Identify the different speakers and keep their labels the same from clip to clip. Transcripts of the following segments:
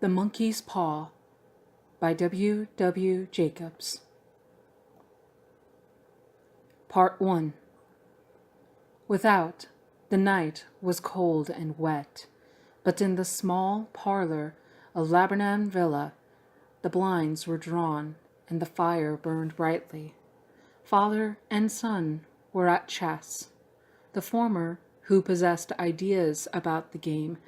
Speaker 1: The Monkey's Paw by W. W. Jacobs. Part 1. Without, the night was cold and wet, but in the small parlor of Laburnam Villa, the blinds were drawn and the fire burned brightly. Father and son were at chess. The former, who possessed ideas about the game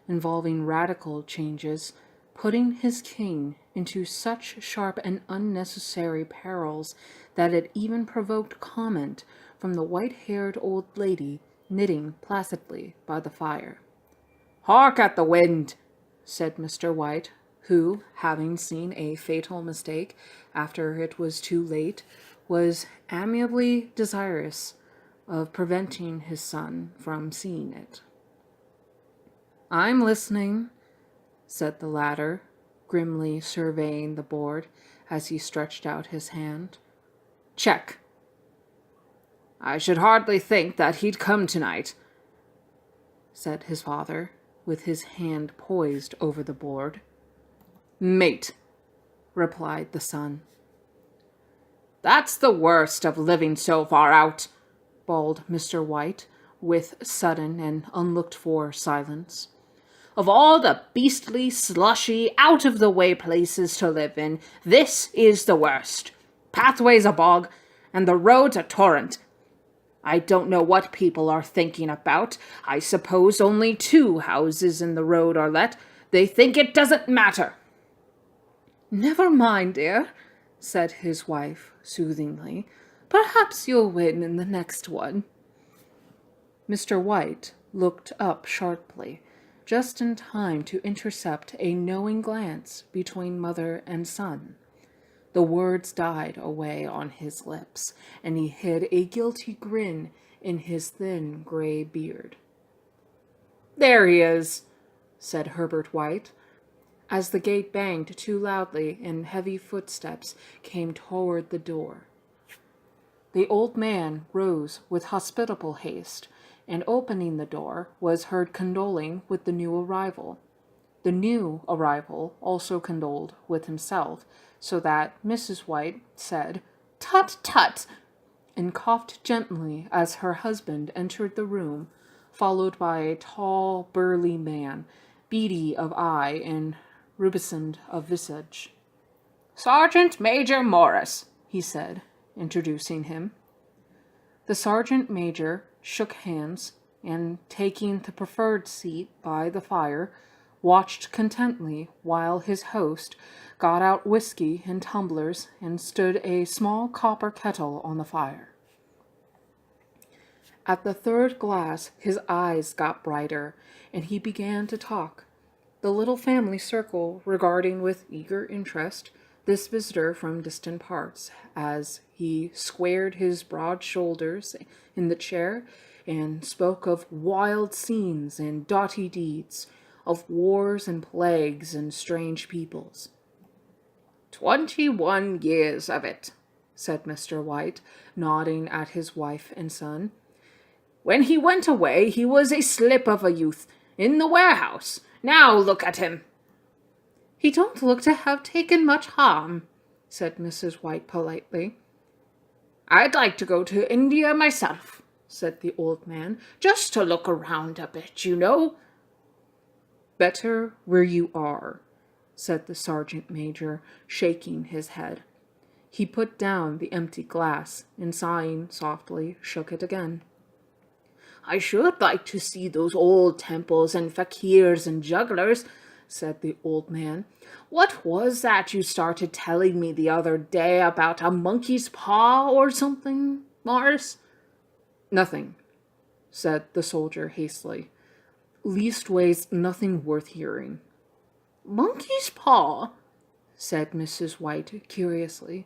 Speaker 1: involving radical changes, putting his king into such sharp and unnecessary perils that it even provoked comment from the white-haired old lady knitting placidly by the fire. "Hark at the wind," said Mr. White, who, having seen a fatal mistake after it was too late, was amiably desirous of preventing his son from seeing it. "I'm listening," said the latter, grimly surveying the board as he stretched out his hand. "Check." "I should hardly think that he'd come tonight," said his father, with his hand poised over the board. "Mate," replied the son. "That's the worst of living so far out," bawled Mr. White, with sudden and unlooked-for silence. "Of all the beastly, slushy, out-of-the-way places to live in, this is the worst. Pathway's a bog, and the road's a torrent. I don't know what people are thinking about. I suppose only 2 houses in the road are let. They think it doesn't matter." "Never mind, dear," said his wife soothingly. "Perhaps you'll win in the next one." Mr. White looked up sharply, just in time to intercept a knowing glance between mother and son. The words died away on his lips, and he hid a guilty grin in his thin gray beard. "There he is," said Herbert White, as the gate banged too loudly and heavy footsteps came toward the door. The old man rose with hospitable haste, and opening the door, was heard condoling with the new arrival. The new arrival also condoled with himself, so that Mrs. White said, "Tut, tut," and coughed gently as her husband entered the room, followed by a tall, burly man, beady of eye and rubicund of visage. "Sergeant Major Morris," he said, introducing him. The sergeant major shook hands, and, taking the preferred seat by the fire, watched contentedly while his host got out whiskey and tumblers and stood a small copper kettle on the fire. At the 3rd glass his eyes got brighter, and he began to talk, the little family circle regarding with eager interest this visitor from distant parts, as he squared his broad shoulders in the chair and spoke of wild scenes and doughty deeds, of wars and plagues and strange peoples. 21 years of it," said Mr. White, nodding at his wife and son. "When he went away, he was a slip of a youth, in the warehouse. Now look at him." "He don't look to have taken much harm," said Mrs. White politely. "I'd like to go to India myself," said the old man, "just to look around a bit, you know." "Better where you are," said the sergeant major, shaking his head. He put down the empty glass, and sighing softly, shook it again. "I should like to see those old temples and fakirs and jugglers," said the old man. "What was that you started telling me the other day about a monkey's paw or something, Morris?" "Nothing," said the soldier hastily. "Leastways, nothing worth hearing." "Monkey's paw?" said Mrs. White curiously.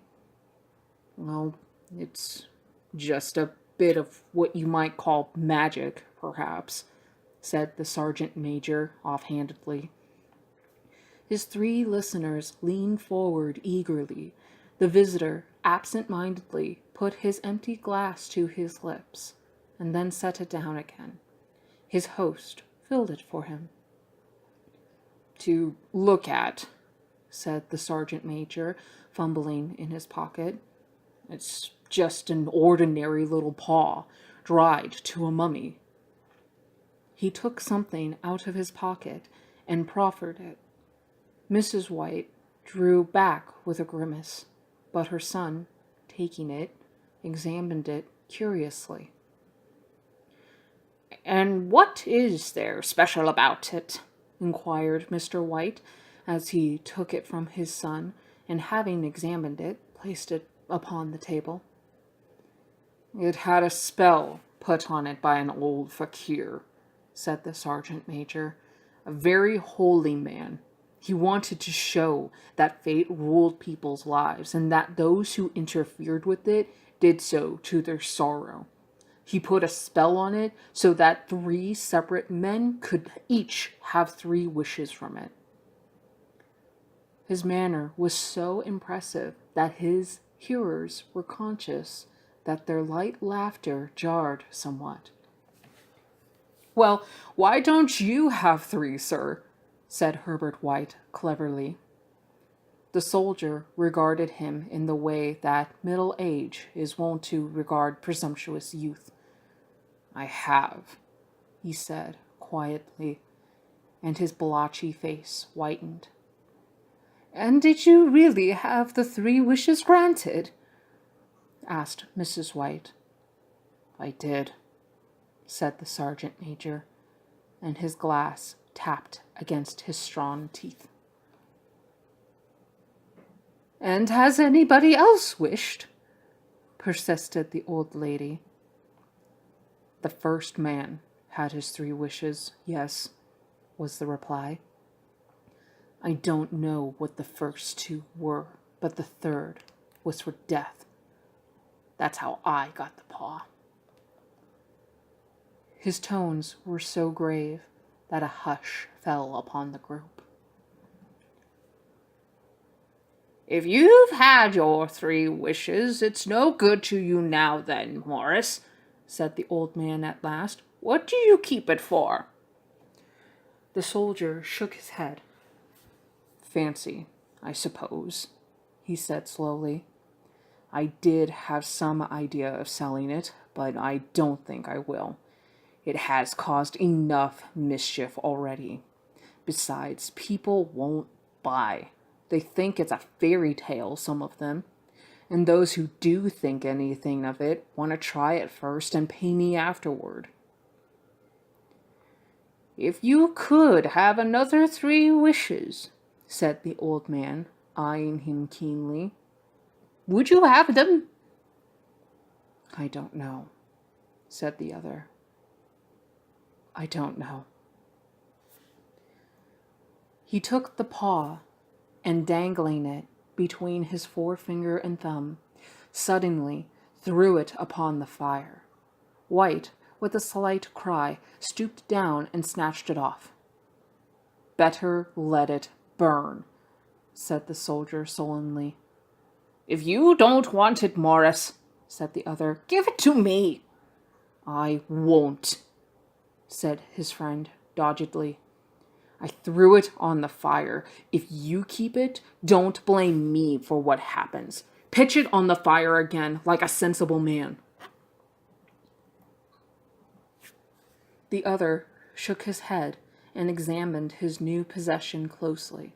Speaker 1: "Well, it's just a bit of what you might call magic, perhaps," said the sergeant major offhandedly. His 3 listeners leaned forward eagerly. The visitor absent-mindedly put his empty glass to his lips, and then set it down again. His host filled it for him. to look at," said the sergeant major, fumbling in his pocket. "It's just an ordinary little paw, dried to a mummy." He took something out of his pocket and proffered it. Mrs. White drew back with a grimace, but her son, taking it, examined it curiously. "And what is there special about it?" inquired Mr. White, as he took it from his son, and having examined it, placed it upon the table. "It had a spell put on it by an old fakir," said the sergeant major, "a very holy man. He wanted to show that fate ruled people's lives, and that those who interfered with it did so to their sorrow. He put a spell on it so that 3 separate men could each have 3 wishes from it." His manner was so impressive that his hearers were conscious that their light laughter jarred somewhat. "Well, why don't you have 3, sir?" said Herbert White cleverly. The soldier regarded him in the way that middle age is wont to regard presumptuous youth. "I have," he said quietly, and his blotchy face whitened. "And did you really have the 3 wishes granted?" asked Mrs. White. "I did," said the sergeant major, and his glass tapped against his strong teeth. "And has anybody else wished?" persisted the old lady. "The first man had his 3 wishes, yes," was the reply. "I don't know what the first 2 were, but the 3rd was for death. That's how I got the paw." His tones were so grave that a hush fell upon the group. "If you've had your 3 wishes, it's no good to you now then, Morris," said the old man at last. "What do you keep it for?" The soldier shook his head. "Fancy, I suppose," he said slowly. "I did have some idea of selling it, but I don't think I will. It has caused enough mischief already. Besides, people won't buy. They think it's a fairy tale, some of them. And those who do think anything of it want to try it first and pay me afterward." "If you could have another 3 wishes," said the old man, eyeing him keenly, "would you have them?" "I don't know," said the other. "I don't know." He took the paw, and dangling it between his forefinger and thumb, suddenly threw it upon the fire. White, with a slight cry, stooped down and snatched it off. "Better let it burn," said the soldier sullenly. "If you don't want it, Morris," said the other, "give it to me." "I won't," said his friend doggedly. "I threw it on the fire. If you keep it, don't blame me for what happens. Pitch it on the fire again, like a sensible man." The other shook his head and examined his new possession closely.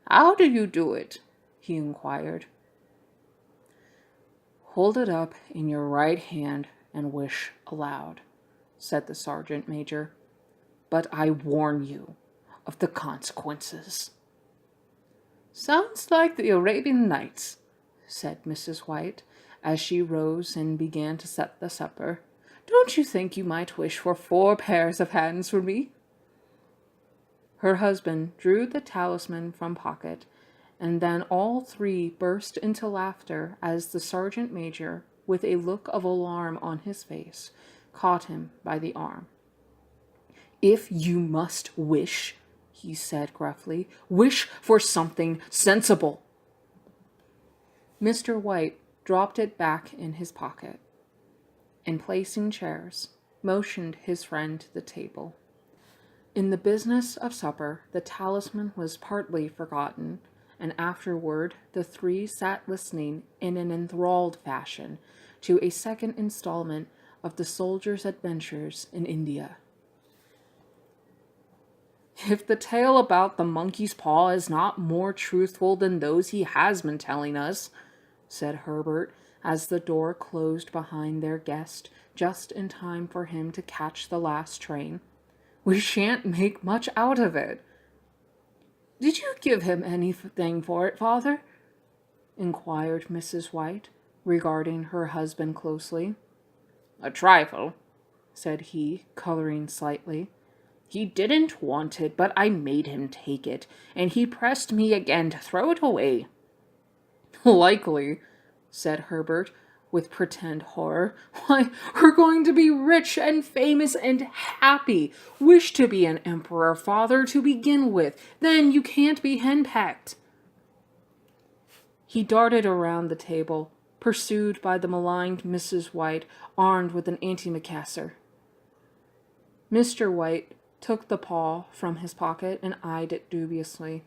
Speaker 1: "How do you do it?" he inquired. "Hold it up in your right hand and wish aloud," said the sergeant major. "But I warn you of the consequences." "Sounds like the Arabian Nights," said Mrs. White, as she rose and began to set the supper. "Don't you think you might wish for 4 pairs of hands for me?" Her husband drew the talisman from pocket, and then all 3 burst into laughter as the sergeant major, with a look of alarm on his face, caught him by the arm. "If you must wish," he said gruffly, "wish for something sensible." Mr. White dropped it back in his pocket, and placing chairs, motioned his friend to the table. In the business of supper, the talisman was partly forgotten, and afterward the three sat listening in an enthralled fashion to a second installment of the soldier's adventures in India. If the tale about the monkey's paw is not more truthful than those he has been telling us, said Herbert, as the door closed behind their guest just in time for him to catch the last train, we shan't make much out of it. Did you give him anything for it, father? Inquired Mrs. White, regarding her husband closely. A trifle, said he, coloring slightly. He didn't want it, but I made him take it, and he pressed me again to throw it away. Likely, said Herbert, with pretend horror. Why, we're going to be rich and famous and happy. Wish to be an emperor, father, to begin with. Then you can't be henpecked. He darted around the table, pursued by the maligned Mrs. White, armed with an antimacassar. Mr. White took the paw from his pocket and eyed it dubiously.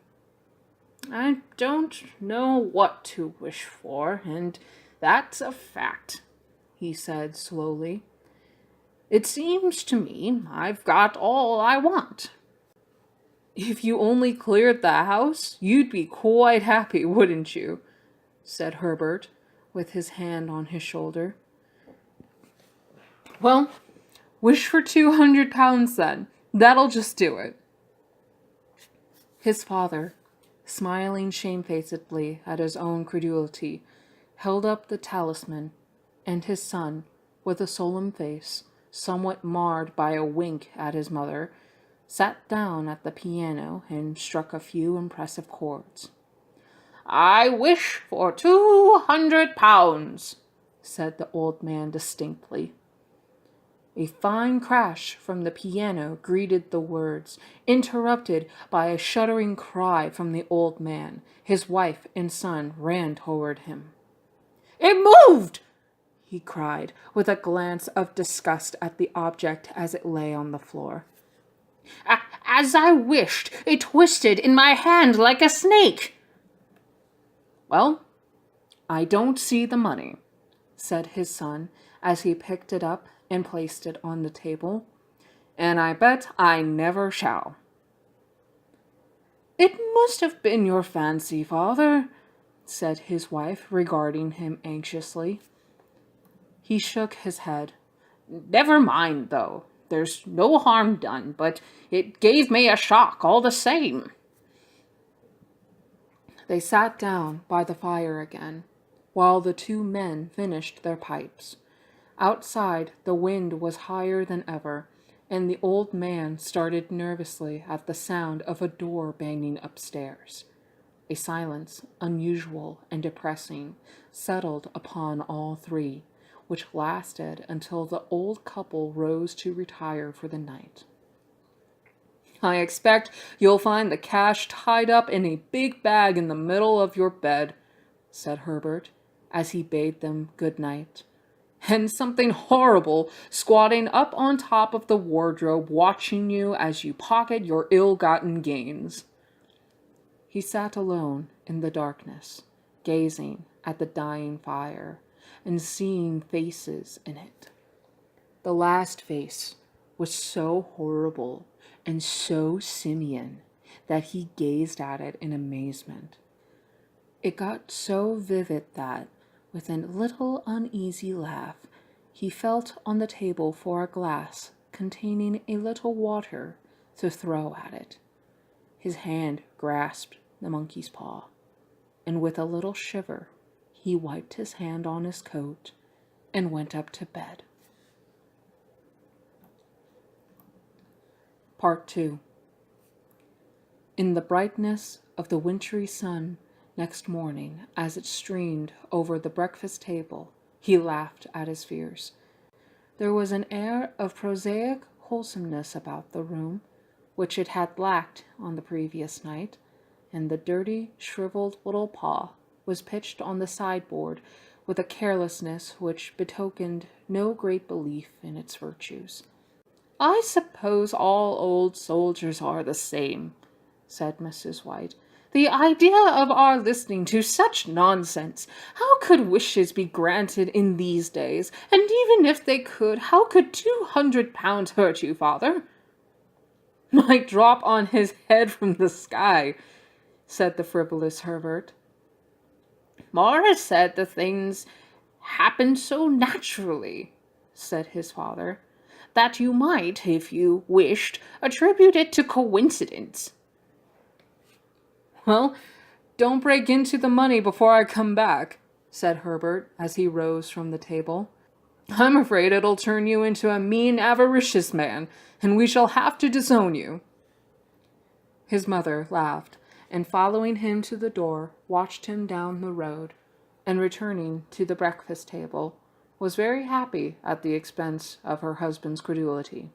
Speaker 1: I don't know what to wish for, and that's a fact, he said slowly. It seems to me I've got all I want. If you only cleared the house, you'd be quite happy, wouldn't you? Said Herbert, with his hand on his shoulder. Well, wish for £200 then. That'll just do it. His father, smiling shamefacedly at his own credulity, held up the talisman, and his son, with a solemn face, somewhat marred by a wink at his mother, sat down at the piano and struck a few impressive chords. I wish for £200, said the old man distinctly. A fine crash from the piano greeted the words, interrupted by a shuddering cry from the old man. His wife and son ran toward him. It moved! He cried, with a glance of disgust at the object as it lay on the floor. As I wished, it twisted in my hand like a snake. Well, I don't see the money, said his son, as he picked it up and placed it on the table, and I bet I never shall. It must have been your fancy, father, said his wife, regarding him anxiously. He shook his head. Never mind, though. There's no harm done, but it gave me a shock all the same. They sat down by the fire again, while the two men finished their pipes. Outside, the wind was higher than ever, and the old man started nervously at the sound of a door banging upstairs. A silence, unusual and depressing, settled upon all three, which lasted until the old couple rose to retire for the night. I expect you'll find the cash tied up in a big bag in the middle of your bed, said Herbert, as he bade them good night. And something horrible squatting up on top of the wardrobe watching you as you pocket your ill-gotten gains. He sat alone in the darkness, gazing at the dying fire and seeing faces in it. The last face was so horrible and so simian that he gazed at it in amazement. It got so vivid that, with a little uneasy laugh, he felt on the table for a glass containing a little water to throw at it. His hand grasped the monkey's paw, and with a little shiver, he wiped his hand on his coat and went up to bed. Part 2. In the brightness of the wintry sun next morning, as it streamed over the breakfast table, he laughed at his fears. There was an air of prosaic wholesomeness about the room, which it had lacked on the previous night, and the dirty, shriveled little paw was pitched on the sideboard with a carelessness which betokened no great belief in its virtues. I suppose all old soldiers are the same, said Mrs. White. The idea of our listening to such nonsense! How could wishes be granted in these days? And even if they could, how could £200 hurt you, father? Might drop on his head from the sky, said the frivolous Herbert. Morris said the things happened so naturally, said his father, that you might, if you wished, attribute it to coincidence. Well, don't break into the money before I come back, said Herbert as he rose from the table. I'm afraid it'll turn you into a mean, avaricious man, and we shall have to disown you. His mother laughed, and following him to the door, watched him down the road, and returning to the breakfast table, was very happy at the expense of her husband's credulity,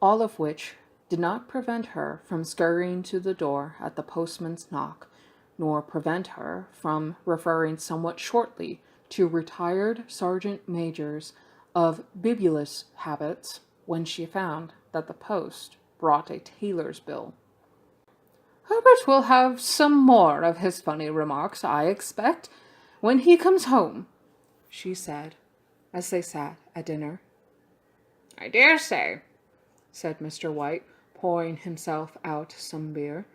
Speaker 1: all of which did not prevent her from scurrying to the door at the postman's knock, nor prevent her from referring somewhat shortly to retired sergeant majors of bibulous habits when she found that the post brought a tailor's bill. Herbert will have some more of his funny remarks, I expect, when he comes home, she said, as they sat at dinner. I dare say, said Mr. White, pouring himself out some beer.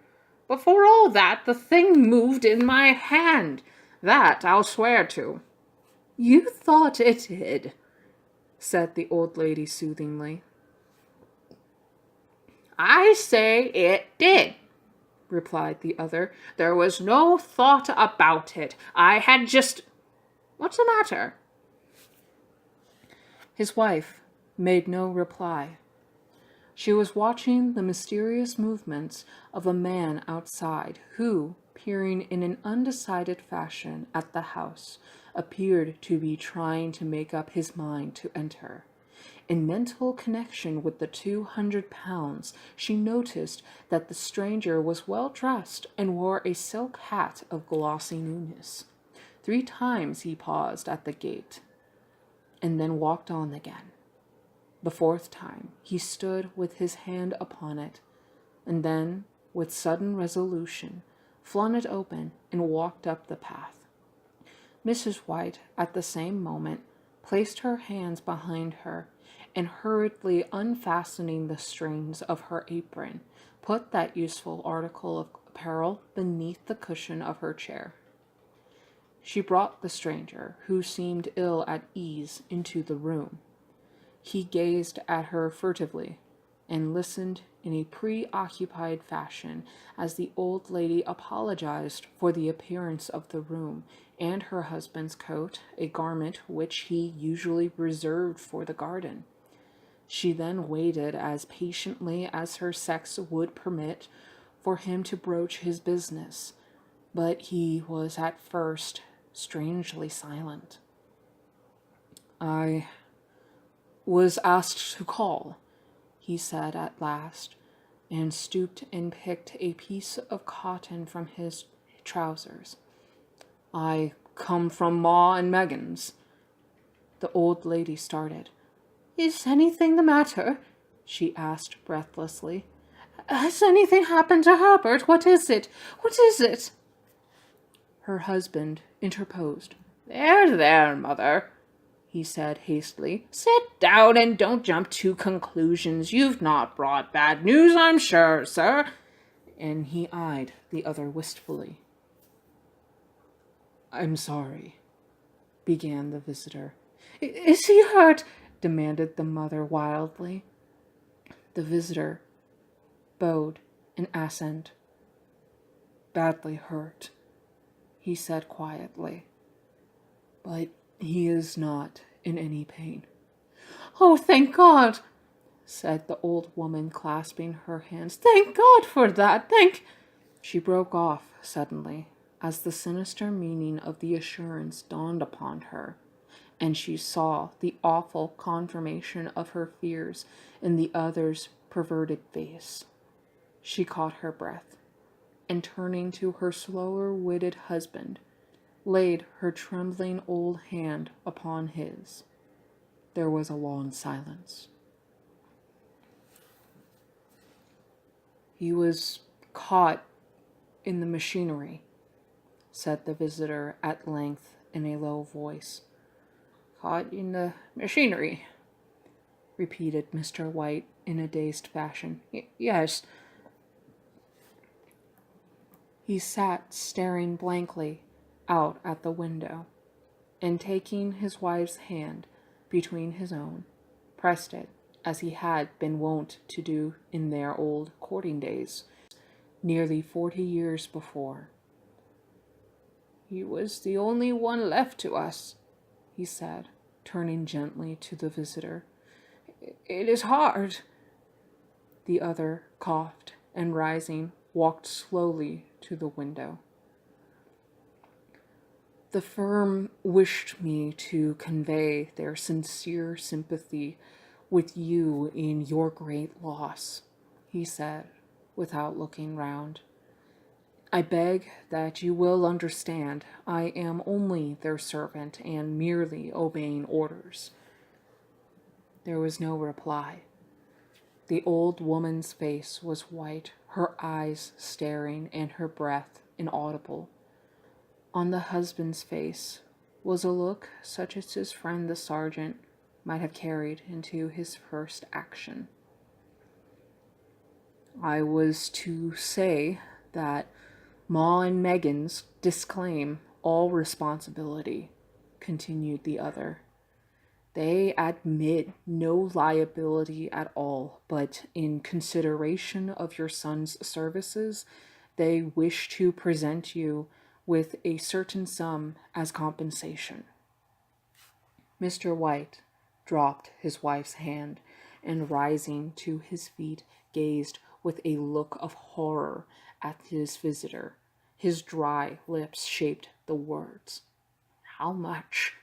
Speaker 1: But for all that, the thing moved in my hand. That I'll swear to. You thought it did, said the old lady soothingly. I say it did, replied the other. There was no thought about it. I had just... What's the matter? His wife made no reply. She was watching the mysterious movements of a man outside who, peering in an undecided fashion at the house, appeared to be trying to make up his mind to enter. In mental connection with the £200, she noticed that the stranger was well dressed and wore a silk hat of glossy newness. 3 times he paused at the gate, and then walked on again. The 4th time he stood with his hand upon it, and then, with sudden resolution, flung it open and walked up the path. Mrs. White, at the same moment, placed her hands behind her, and hurriedly unfastening the strings of her apron, put that useful article of apparel beneath the cushion of her chair. She brought the stranger, who seemed ill at ease, into the room. He gazed at her furtively, and listened in a preoccupied fashion as the old lady apologized for the appearance of the room and her husband's coat, a garment which he usually reserved for the garden. She then waited as patiently as her sex would permit for him to broach his business, but he was at first strangely silent. I was asked to call, he said at last, and stooped and picked a piece of cotton from his trousers. I come from Ma and Megan's. The old lady started. Is anything the matter? She asked breathlessly. Has anything happened to Herbert? What is it? What is it? Her husband interposed. There, mother, he said hastily. Sit down and don't jump to conclusions. You've not brought bad news, I'm sure, sir. And he eyed the other wistfully. I'm sorry, began the visitor. Is he hurt? Demanded the mother wildly. The visitor bowed in assent. Badly hurt, he said quietly, but he is not in any pain. Oh, thank God, said the old woman, clasping her hands. Thank God for that. She broke off suddenly as the sinister meaning of the assurance dawned upon her, and she saw the awful confirmation of her fears in the other's perverted face. She caught her breath, and turning to her slower-witted husband, laid her trembling old hand upon his. There was a long silence. He was caught in the machinery, said the visitor at length in a low voice. Caught in the machinery, repeated Mr. White in a dazed fashion. Yes. He sat staring blankly out at the window, and taking his wife's hand between his own, pressed it as he had been wont to do in their old courting days, nearly 40 years before. He was the only one left to us, he said, turning gently to the visitor. It is hard. The other coughed and, rising, walked slowly to the window. The firm wished me to convey their sincere sympathy with you in your great loss, he said, without looking round. I beg that you will understand I am only their servant and merely obeying orders. There was no reply. The old woman's face was white, her eyes staring, and her breath inaudible. On the husband's face was a look such as his friend the sergeant might have carried into his first action. I was to say that Ma and Meggins disclaim all responsibility, continued the other. They admit no liability at all, but in consideration of your son's services, they wish to present you with a certain sum as compensation. Mr. White dropped his wife's hand and, rising to his feet, gazed with a look of horror at his visitor. His dry lips shaped the words. How much?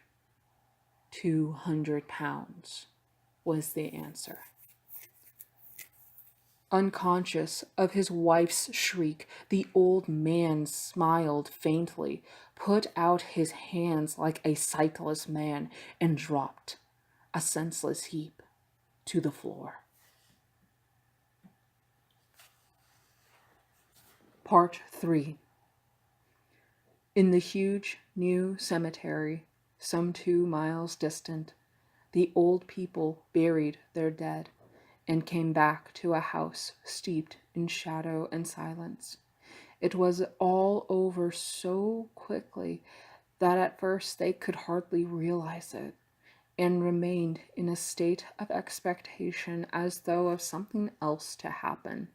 Speaker 1: 200 pounds, was the answer. Unconscious of his wife's shriek, the old man smiled faintly, put out his hands like a sightless man, and dropped, a senseless heap, to the floor. Part 3. In the huge new cemetery, some 2 miles distant, the old people buried their dead and came back to a house steeped in shadow and silence. It was all over so quickly that at first they could hardly realize it, and remained in a state of expectation as though of something else to happen,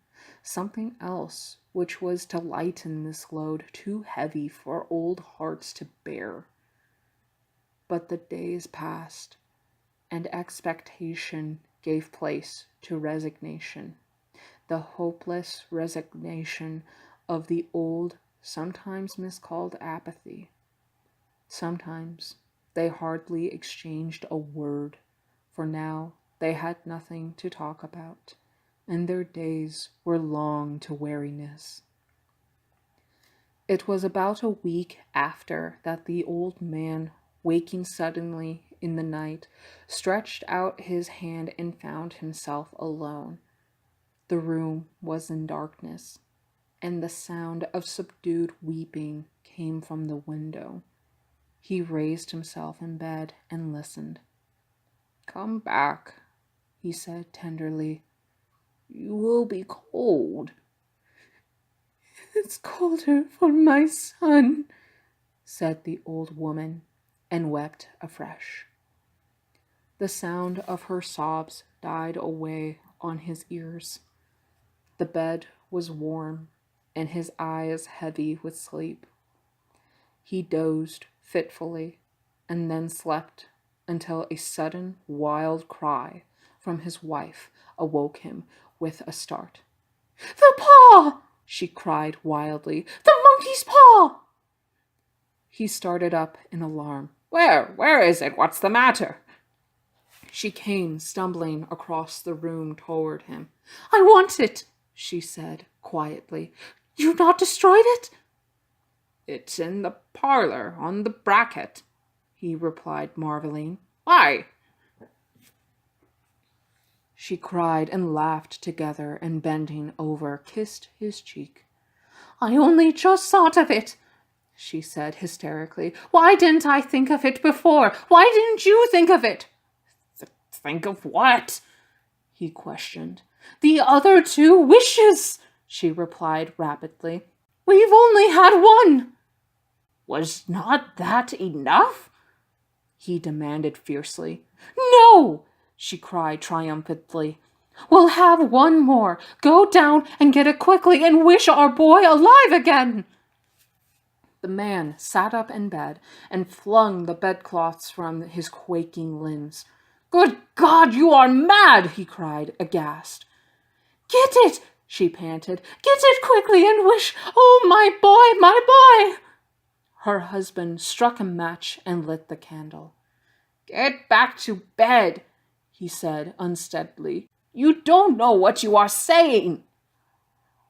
Speaker 1: something else which was to lighten this load too heavy for old hearts to bear. But the days passed, and expectation gave place to resignation, the hopeless resignation of the old, sometimes miscalled apathy. Sometimes they hardly exchanged a word, for now they had nothing to talk about, and their days were long to weariness. It was about a week after that the old man, waking suddenly in the night, stretched out his hand and found himself alone. The room was in darkness, and the sound of subdued weeping came from the window. He raised himself in bed and listened. Come back, he said tenderly. You will be cold. It's colder for my son, said the old woman, and wept afresh. The sound of her sobs died away on his ears. The bed was warm, and his eyes heavy with sleep. He dozed fitfully, and then slept until a sudden wild cry from his wife awoke him with a start. The paw! She cried wildly. The monkey's paw! He started up in alarm. Where is it? What's the matter? She came stumbling across the room toward him. I want it, she said quietly. You've not destroyed it? It's in the parlor on the bracket, he replied, marveling. Why? she cried and laughed together and bending over, kissed his cheek. I only just thought of it, she said hysterically. Why didn't I think of it before? Why didn't you think of it? Think of what? He questioned. The other 2 wishes, she replied rapidly. We've only had one. Was not that enough? He demanded fiercely. No, she cried triumphantly. We'll have one more. Go down and get it quickly and wish our boy alive again. The man sat up in bed and flung the bedclothes from his quaking limbs. Good God, you are mad, he cried, aghast. Get it, she panted. Get it quickly and wish, oh, my boy, my boy. Her husband struck a match and lit the candle. Get back to bed, he said unsteadily. You don't know what you are saying.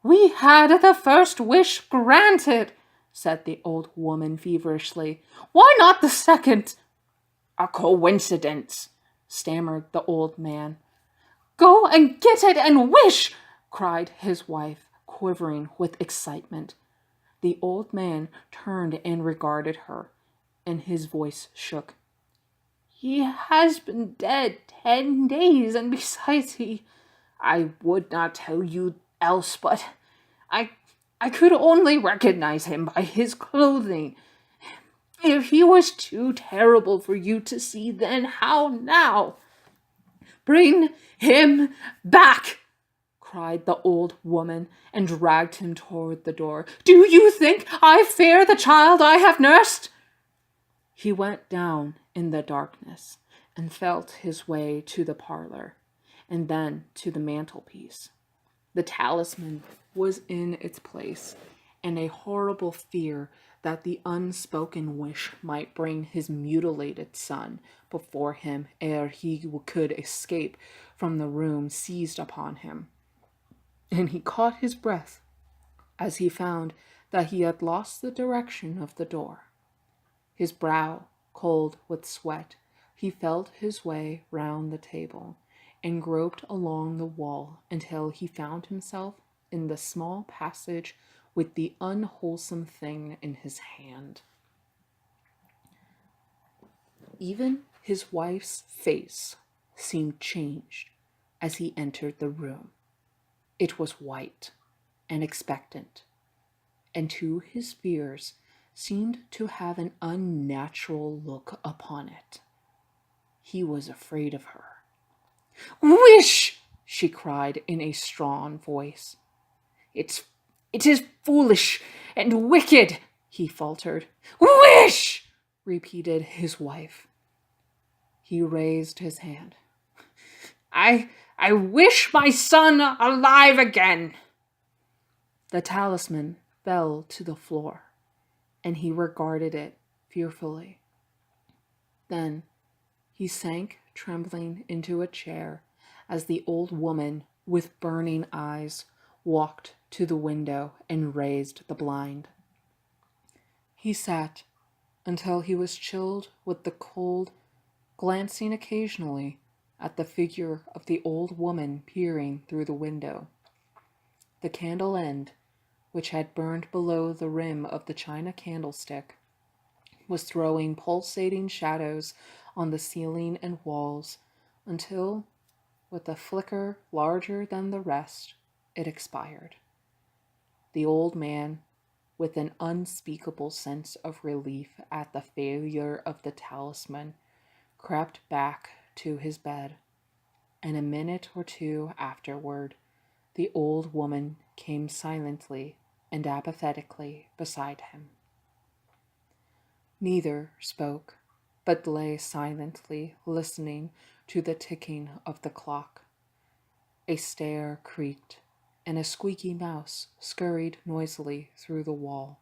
Speaker 1: We had the first wish granted, said the old woman feverishly. Why not the second? A coincidence, stammered the old man. Go and get it and wish, cried his wife, quivering with excitement. The old man turned and regarded her, and his voice shook. He has been dead 10 days, and besides I would not tell you else, but I could only recognize him by his clothing. If he was too terrible for you to see, then how now? Bring him back, cried the old woman, and dragged him toward the door. Do you think I fear the child I have nursed? He went down in the darkness and felt his way to the parlor, and then to the mantelpiece. The talisman was in its place, and a horrible fear that the unspoken wish might bring his mutilated son before him ere he could escape from the room seized upon him. And he caught his breath as he found that he had lost the direction of the door. His brow cold with sweat, he felt his way round the table and groped along the wall until he found himself in the small passage with the unwholesome thing in his hand. Even his wife's face seemed changed as he entered the room. It was white and expectant, and to his fears seemed to have an unnatural look upon it. He was afraid of her. Wish, she cried in a strong voice. It is foolish and wicked, he faltered. Wish, repeated his wife. He raised his hand. I wish my son alive again. The talisman fell to the floor, and he regarded it fearfully. Then he sank trembling into a chair as the old woman, with burning eyes, walked to the window and raised the blind. He sat until he was chilled with the cold, glancing occasionally at the figure of the old woman peering through the window. The candle end, which had burned below the rim of the china candlestick, was throwing pulsating shadows on the ceiling and walls until, with a flicker larger than the rest, it expired. The old man, with an unspeakable sense of relief at the failure of the talisman, crept back to his bed, and a minute or two afterward, the old woman came silently and apathetically beside him. Neither spoke, but lay silently listening to the ticking of the clock. A stair creaked, and a squeaky mouse scurried noisily through the wall.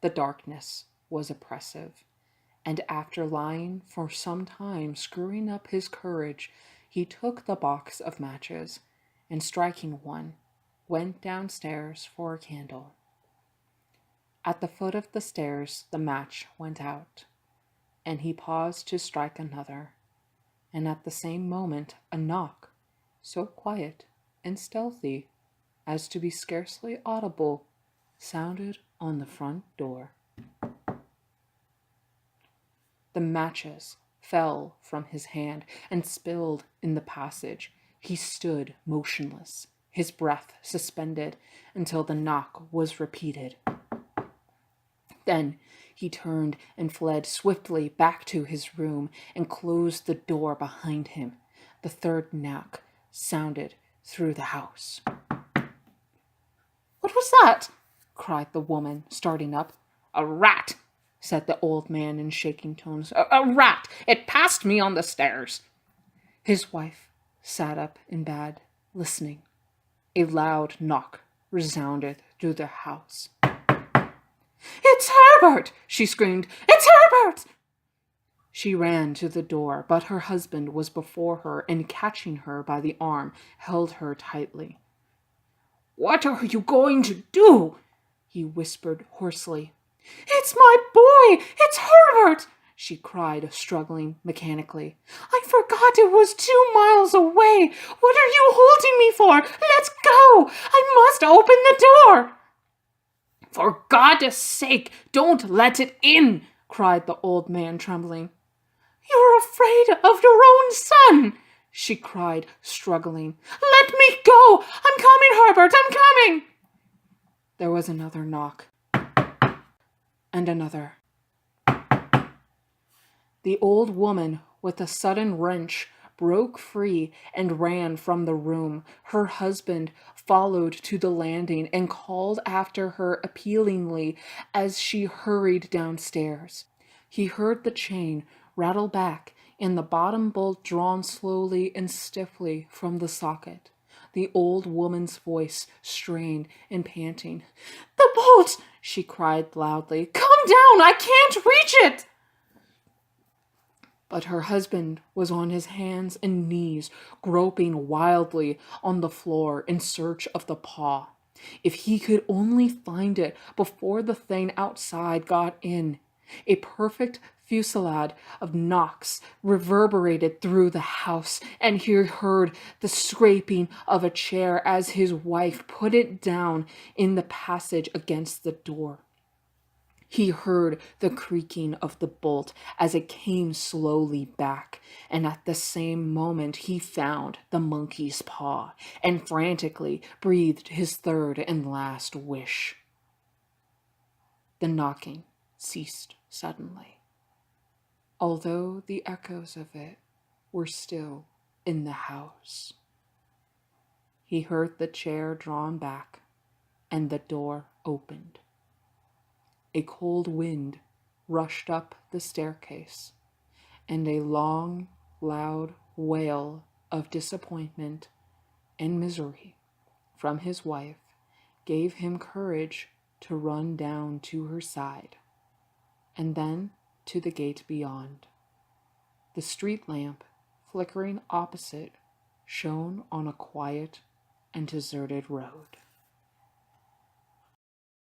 Speaker 1: The darkness was oppressive, and after lying for some time screwing up his courage, he took the box of matches, and striking one, went downstairs for a candle. At the foot of the stairs the match went out, and he paused to strike another, and at the same moment a knock so quiet and stealthy as to be scarcely audible, sounded on the front door. The matches fell from his hand and spilled in the passage. He stood motionless, his breath suspended, until the knock was repeated. Then he turned and fled swiftly back to his room and closed the door behind him. The third knock sounded through the house. "What was that?" cried the woman, starting up. "A rat," said the old man in shaking tones. A rat! It passed me on the stairs." His wife sat up in bed, listening. A loud knock resounded through the house. "It's Herbert!" she screamed. "It's Herbert!" She ran to the door, but her husband was before her and, catching her by the arm, held her tightly. "What are you going to do?" he whispered hoarsely. "It's my boy! It's Herbert!" she cried, struggling mechanically. "I forgot it was 2 miles away. What are you holding me for? Let's go! I must open the door!" "For God's sake, don't let it in!" cried the old man, trembling. "You're afraid of your own son!" she cried, struggling. "Let me go! I'm coming, Herbert, I'm coming!" There was another knock. And another. The old woman, with a sudden wrench, broke free and ran from the room. Her husband followed to the landing and called after her appealingly as she hurried downstairs. He heard the chain rattle back and the bottom bolt drawn slowly and stiffly from the socket. The old woman's voice strained and panting. "The bolt!" she cried loudly. "Come down! I can't reach it!" But her husband was on his hands and knees, groping wildly on the floor in search of the paw. If he could only find it before the thing outside got in. A perfect fusillade of knocks reverberated through the house, and he heard the scraping of a chair as his wife put it down in the passage against the door. He heard the creaking of the bolt as it came slowly back, and at the same moment he found the monkey's paw and frantically breathed his third and last wish. The knocking ceased suddenly, although the echoes of it were still in the house. He heard the chair drawn back and the door opened. A cold wind rushed up the staircase, and a long, loud wail of disappointment and misery from his wife gave him courage to run down to her side, and then to the gate beyond. The street lamp, flickering opposite, shone on a quiet and deserted road.